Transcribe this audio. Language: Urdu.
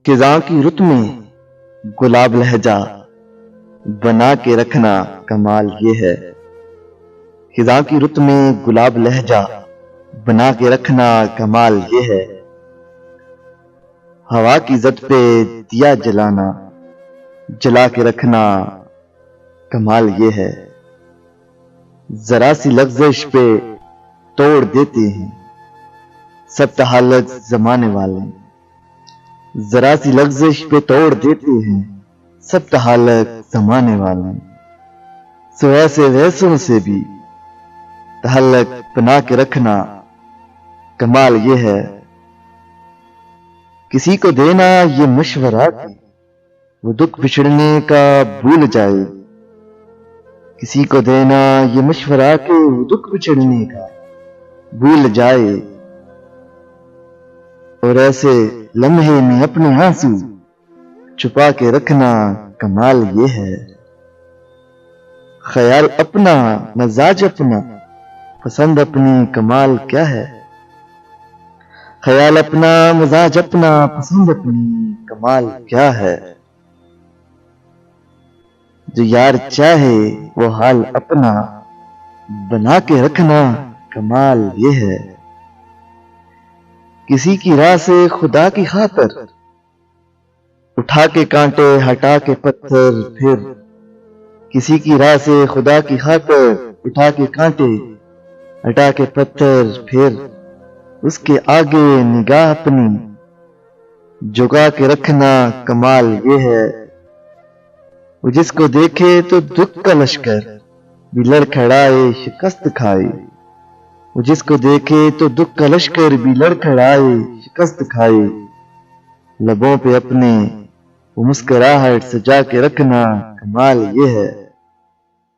خزاں کی رت میں گلاب لہجہ بنا کے رکھنا کمال یہ ہے۔ خزاں کی رت میں گلاب لہجہ بنا کے رکھنا کمال یہ ہے۔ ہوا کی زد پہ دیا جلانا جلا کے رکھنا کمال یہ ہے۔ ذرا سی لغزش پہ توڑ دیتے ہیں سب تحالت زمانے والے، ذرا سی لغزش پہ توڑ دیتے ہیں سب تحالت زمانے والے، سو ایسے ویسوں سے بھی تعلق بنا کے رکھنا کمال یہ ہے۔ کسی کو دینا یہ مشورہ کہ وہ دکھ بچھڑنے کا بھول جائے، کسی کو دینا یہ مشورہ کہ وہ دکھ بچھڑنے کا بھول جائے، اور ایسے لمحے میں اپنے آنسو چھپا کے رکھنا کمال یہ ہے۔ خیال اپنا مزاج اپنا پسند اپنی کمال کیا ہے۔ خیال اپنا مزاج اپنا پسند اپنی کمال کیا ہے۔ جو یار چاہے وہ حال اپنا بنا کے رکھنا کمال یہ ہے۔ کسی کی راہ سے خدا کی خاطر اٹھا کے کانٹے ہٹا کے پتھر، پھر کسی کی راہ سے خدا کی خاطر اٹھا کے کانٹے ہٹا کے پتھر، پھر اس کے آگے نگاہ اپنی جھکا کے رکھنا کمال یہ ہے۔ وہ جس کو دیکھے تو دکھ کا لشکر بھی لڑکھڑائے شکست کھائے، وہ جس کو دیکھے تو دکھ کا لشکر بھی لڑکھڑائے شکست کھائے، لبوں پہ اپنے وہ مسکراہٹ سجا کے رکھنا کمال یہ ہے۔